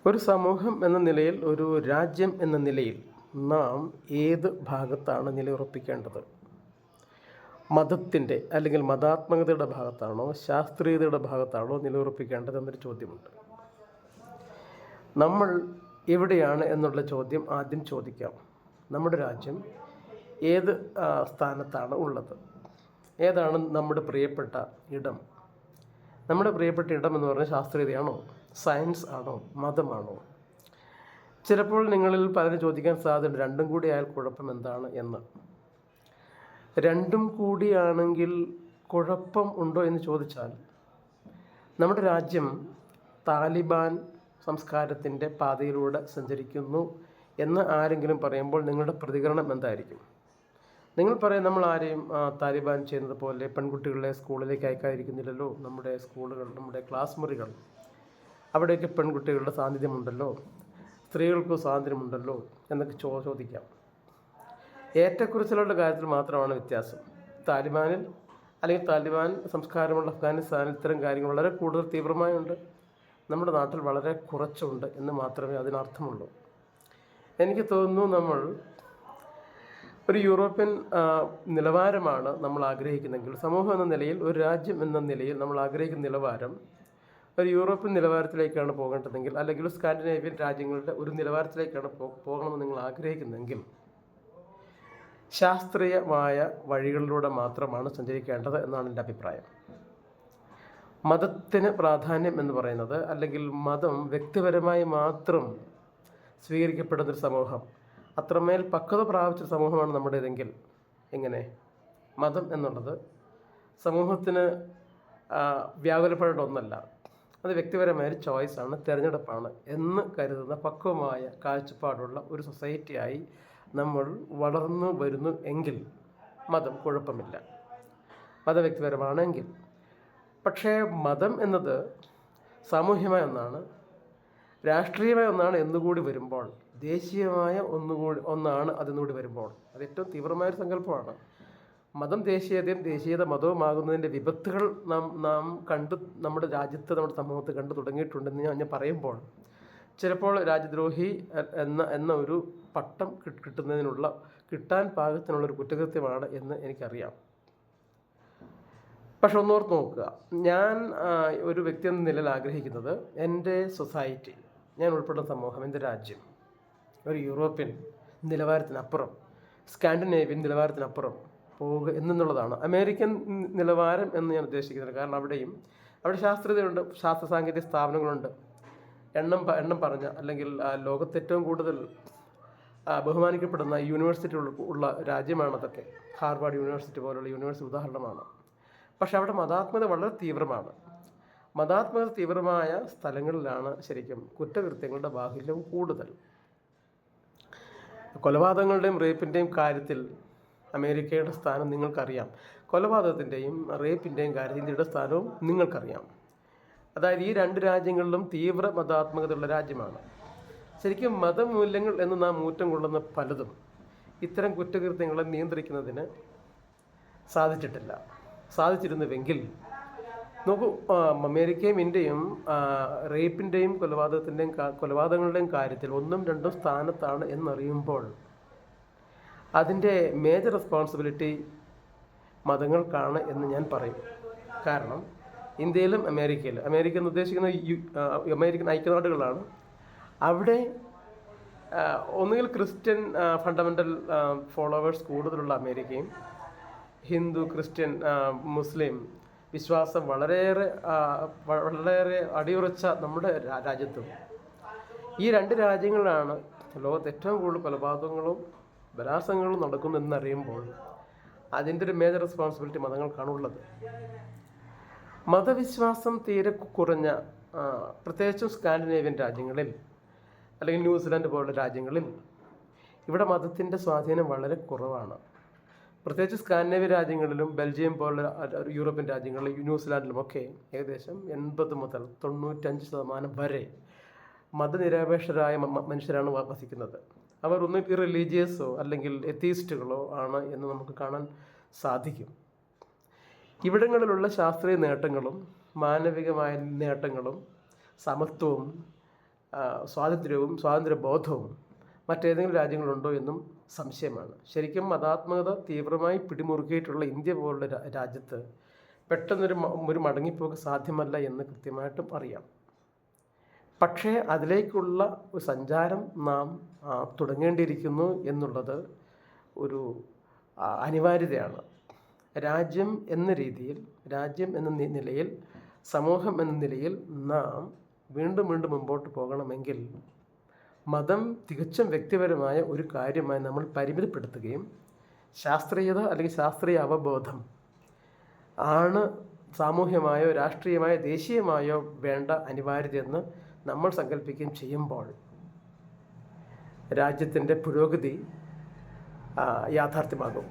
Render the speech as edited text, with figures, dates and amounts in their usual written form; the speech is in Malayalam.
ഒരു സമൂഹം എന്ന നിലയിൽ, ഒരു രാജ്യം എന്ന നിലയിൽ നാം ഏത് ഭാഗത്താണ് നിലയുറപ്പിക്കേണ്ടത്? മതത്തിൻ്റെ അല്ലെങ്കിൽ മതാത്മകതയുടെ ഭാഗത്താണോ, ശാസ്ത്രീയതയുടെ ഭാഗത്താണോ നിലയുറപ്പിക്കേണ്ടത് എന്നൊരു ചോദ്യമുണ്ട്. നമ്മൾ എവിടെയാണ് എന്നുള്ള ചോദ്യം ആദ്യം ചോദിക്കാം. നമ്മുടെ രാജ്യം ഏത് സ്ഥാനത്താണ് ഉള്ളത്? ഏതാണ് നമ്മുടെ പ്രിയപ്പെട്ട ഇടം? നമ്മുടെ പ്രിയപ്പെട്ട ഇടം എന്ന് പറഞ്ഞാൽ ശാസ്ത്രീയതയാണോ, സയൻസ് ആണോ, മതമാണോ? ചിലപ്പോൾ നിങ്ങളിൽ പലരും ചോദിക്കാൻ സാധ്യതയുണ്ട്, രണ്ടും കൂടി ആയാൽ കുഴപ്പം എന്താണ് എന്ന്. രണ്ടും കൂടിയാണെങ്കിൽ കുഴപ്പം ഉണ്ടോ എന്ന് ചോദിച്ചാൽ, നമ്മുടെ രാജ്യം താലിബാൻ സംസ്കാരത്തിൻ്റെ പാതയിലൂടെ സഞ്ചരിക്കുന്നു എന്ന് ആരെങ്കിലും പറയുമ്പോൾ നിങ്ങളുടെ പ്രതികരണം എന്തായിരിക്കും? നിങ്ങൾ പറയും, നമ്മൾ ആരെയും താലിബാൻ ചെയ്യുന്നത് പോലെ പെൺകുട്ടികളെ സ്കൂളിലേക്ക് അയക്കാതിരിക്കുന്നില്ലല്ലോ, നമ്മുടെ സ്കൂളുകൾ, നമ്മുടെ ക്ലാസ് മുറികൾ, അവിടെയൊക്കെ പെൺകുട്ടികളുടെ സാന്നിധ്യമുണ്ടല്ലോ, സ്ത്രീകൾക്ക് സ്വാതന്ത്ര്യമുണ്ടല്ലോ എന്നൊക്കെ ചോദിക്കാം. ഏറ്റക്കുറച്ചിലുകളുടെ കാര്യത്തിൽ മാത്രമാണ് വ്യത്യാസം. താലിബാനിൽ അല്ലെങ്കിൽ താലിബാൻ സംസ്കാരമുള്ള അഫ്ഗാനിസ്ഥാനിൽ ഇത്തരം കാര്യങ്ങൾ വളരെ കൂടുതൽ തീവ്രമായുണ്ട്. നമ്മുടെ നാട്ടിൽ വളരെ കുറച്ചുണ്ട് എന്ന് മാത്രമേ അതിനർത്ഥമുള്ളൂ. എനിക്ക് തോന്നുന്നു, നമ്മൾ ഒരു യൂറോപ്യൻ നിലവാരമാണ് നമ്മൾ ആഗ്രഹിക്കുന്നെങ്കിൽ, സമൂഹം എന്ന നിലയിൽ, ഒരു രാജ്യം എന്ന നിലയിൽ നമ്മൾ ആഗ്രഹിക്കുന്ന നിലവാരം ഒരു യൂറോപ്യൻ നിലവാരത്തിലേക്കാണ് പോകേണ്ടതെങ്കിൽ, അല്ലെങ്കിൽ സ്കാൻഡിനേവിയൻ രാജ്യങ്ങളുടെ ഒരു നിലവാരത്തിലേക്കാണ് പോകണമെന്ന് നിങ്ങൾ ആഗ്രഹിക്കുന്നെങ്കിൽ, ശാസ്ത്രീയമായ വഴികളിലൂടെ മാത്രമാണ് സഞ്ചരിക്കേണ്ടത് എന്നാണ് എൻ്റെ അഭിപ്രായം. മതത്തിന് പ്രാധാന്യം എന്ന് പറയുന്നത്, അല്ലെങ്കിൽ മതം വ്യക്തിപരമായി മാത്രം സ്വീകരിക്കപ്പെടുന്നൊരു സമൂഹം, അത്രമേൽ പക്വത പ്രാപിച്ച സമൂഹമാണ് നമ്മുടേതെങ്കിൽ എങ്ങനെ? മതം എന്നുള്ളത് സമൂഹത്തിന് വ്യാകുലപ്പെടേണ്ട ഒന്നല്ല, അത് വ്യക്തിപരമായൊരു ചോയ്സാണ്, തിരഞ്ഞെടുപ്പാണ് എന്ന് കരുതുന്ന പക്വമായ കാഴ്ചപ്പാടുള്ള ഒരു സൊസൈറ്റിയായി നമ്മൾ വളർന്നു വരുന്നു എങ്കിൽ മതം കുഴപ്പമില്ല, മതം വ്യക്തിപരമാണെങ്കിൽ. പക്ഷേ മതം എന്നത് സാമൂഹ്യമായ ഒന്നാണ്, രാഷ്ട്രീയമായ ഒന്നാണ് എന്നുകൂടി വരുമ്പോൾ, ദേശീയമായ ഒന്നാണ് അതെന്നുകൂടി വരുമ്പോൾ, അത് ഏറ്റവും തീവ്രമായൊരു സങ്കല്പമാണ്. മതം ദേശീയതയും ദേശീയത മതവുമാകുന്നതിൻ്റെ വിപത്തുകൾ നാം നമ്മുടെ രാജ്യത്ത്, നമ്മുടെ സമൂഹത്ത് കണ്ടു തുടങ്ങിയിട്ടുണ്ടെന്ന് ഞാൻ പറയുമ്പോൾ, ചിലപ്പോൾ രാജ്യദ്രോഹി എന്ന ഒരു പട്ടം കിട്ടാൻ പാകത്തിനുള്ളൊരു കുറ്റകൃത്യമാണ് എന്ന് എനിക്കറിയാം. പക്ഷെ ഒന്നോർത്ത് നോക്കുക, ഞാൻ ഒരു വ്യക്തി എന്ന നിലയിൽ ആഗ്രഹിക്കുന്നത് എൻ്റെ സൊസൈറ്റി, ഞാൻ ഉൾപ്പെടുന്ന സമൂഹം, എൻ്റെ രാജ്യം ഒരു യൂറോപ്യൻ നിലവാരത്തിനപ്പുറം, സ്കാൻഡിനേവിയൻ നിലവാരത്തിനപ്പുറം പോവുക എന്നുള്ളതാണ്. അമേരിക്കൻ നിലവാരം എന്ന് ഞാൻ ഉദ്ദേശിക്കുന്നില്ല. കാരണം അവിടെ ശാസ്ത്രീയതയുണ്ട്, ശാസ്ത്ര സാങ്കേതിക സ്ഥാപനങ്ങളുണ്ട്, എണ്ണം പറഞ്ഞ, അല്ലെങ്കിൽ ലോകത്ത് ഏറ്റവും കൂടുതൽ ബഹുമാനിക്കപ്പെടുന്ന യൂണിവേഴ്സിറ്റി ഉള്ള രാജ്യമാണ് അതൊക്കെ. ഹാർവാർഡ് യൂണിവേഴ്സിറ്റി പോലുള്ള യൂണിവേഴ്സിറ്റി ഉദാഹരണമാണ്. പക്ഷെ അവിടെ മതാത്മകത വളരെ തീവ്രമാണ്. മതാത്മകത തീവ്രമായ സ്ഥലങ്ങളിലാണ് ശരിക്കും കുറ്റകൃത്യങ്ങളുടെ ബാഹുല്യം കൂടുതൽ. കൊലപാതകങ്ങളുടെയും റേപ്പിൻ്റെയും കാര്യത്തിൽ അമേരിക്കയുടെ സ്ഥാനം നിങ്ങൾക്കറിയാം. കൊലപാതകത്തിൻ്റെയും റേപ്പിൻ്റെയും കാര്യത്തിൽ ഇന്ത്യയുടെ സ്ഥാനവും നിങ്ങൾക്കറിയാം. അതായത് ഈ രണ്ട് രാജ്യങ്ങളിലും തീവ്ര മതാത്മകതയുള്ള രാജ്യമാണ്. ശരിക്കും മതമൂല്യങ്ങൾ എന്ന് നാം ഊറ്റം കൊള്ളുന്ന പലതും ഇത്തരം കുറ്റകൃത്യങ്ങളെ നിയന്ത്രിക്കുന്നതിന് സാധിച്ചിരുന്നുവെങ്കിൽ നോക്കൂ, അമേരിക്കയും ഇന്ത്യയും റേപ്പിൻ്റെയും കൊലപാതകങ്ങളുടെയും കാര്യത്തിൽ 1ഉം 2ഉം സ്ഥാനത്താണ് എന്നറിയുമ്പോൾ അതിൻ്റെ മേജർ റെസ്പോൺസിബിലിറ്റി മതങ്ങൾക്കാണ് എന്ന് ഞാൻ പറയും. കാരണം ഇന്ത്യയിലും അമേരിക്ക എന്ന് ഉദ്ദേശിക്കുന്ന അമേരിക്കൻ ഐക്യനാടുകളാണ്. അവിടെ ഒന്നുകിൽ ക്രിസ്ത്യൻ ഫണ്ടമെൻ്റൽ ഫോളോവേഴ്സ് കൂടുതലുള്ള അമേരിക്കയും, ഹിന്ദു, ക്രിസ്ത്യൻ, മുസ്ലിം വിശ്വാസം വളരെയേറെ അടിയുറച്ച നമ്മുടെ രാജ്യത്തും, ഈ രണ്ട് രാജ്യങ്ങളിലാണ് ലോകത്ത് ഏറ്റവും കൂടുതൽ കൊലപാതകങ്ങളും ബലാത്സംഗങ്ങളും നടക്കുന്നതെന്നറിയുമ്പോൾ അതിൻ്റെ ഒരു മേജർ റെസ്പോൺസിബിലിറ്റി മതങ്ങൾക്കാണുള്ളത്. മതവിശ്വാസം തീരെ കുറഞ്ഞ, പ്രത്യേകിച്ചും സ്കാൻഡിനേവിയൻ രാജ്യങ്ങളിൽ അല്ലെങ്കിൽ ന്യൂസിലാൻഡ് പോലുള്ള രാജ്യങ്ങളിൽ ഇവിടെ മതത്തിൻ്റെ സ്വാധീനം വളരെ കുറവാണ്. പ്രത്യേകിച്ച് സ്കാൻഡിനേവിയൻ രാജ്യങ്ങളിലും ബെൽജിയം പോലുള്ള യൂറോപ്യൻ രാജ്യങ്ങളിലും ന്യൂസിലാൻഡിലുമൊക്കെ ഏകദേശം 80 മുതൽ 95% വരെ മതനിരപേക്ഷരായ മനുഷ്യരാണ് വസിക്കുന്നത്. അവർ ഒന്നും റിലീജിയസോ അല്ലെങ്കിൽ എത്തീസ്റ്റുകളോ ആണ് എന്ന് നമുക്ക് കാണാൻ സാധിക്കും. ഇവിടങ്ങളിലുള്ള ശാസ്ത്രീയ നേട്ടങ്ങളും മാനവികമായ നേട്ടങ്ങളും സമത്വവും സ്വാതന്ത്ര്യബോധവും മറ്റേതെങ്കിലും രാജ്യങ്ങളുണ്ടോ എന്നും സംശയമാണ്. ശരിക്കും മതാത്മകത തീവ്രമായി പിടിമുറുക്കിയിട്ടുള്ള ഇന്ത്യ പോലുള്ള രാജ്യത്ത് പെട്ടെന്നൊരു മടങ്ങിപ്പോക്ക് സാധ്യമല്ല എന്ന് കൃത്യമായിട്ടും അറിയാം. പക്ഷേ അതിലേക്കുള്ള ഒരു സഞ്ചാരം നാം തുടങ്ങേണ്ടിയിരിക്കുന്നു എന്നുള്ളത് ഒരു അനിവാര്യതയാണ്. രാജ്യം എന്ന നിലയിൽ, സമൂഹം എന്ന നിലയിൽ നാം വീണ്ടും മുമ്പോട്ട് പോകണമെങ്കിൽ മതം തികച്ചും വ്യക്തിപരമായ ഒരു കാര്യമായി നമ്മൾ പരിമിതപ്പെടുത്തുകയും ശാസ്ത്രീയത അല്ലെങ്കിൽ ശാസ്ത്രീയ അവബോധം ആണ് സാമൂഹ്യമായോ രാഷ്ട്രീയമായോ ദേശീയമായോ വേണ്ട അനിവാര്യതയെന്ന് നമ്മൾ സങ്കല്പിക്കുകയും ചെയ്യുമ്പോൾ രാജ്യത്തിൻ്റെ പുരോഗതി യാഥാർത്ഥ്യമാകും.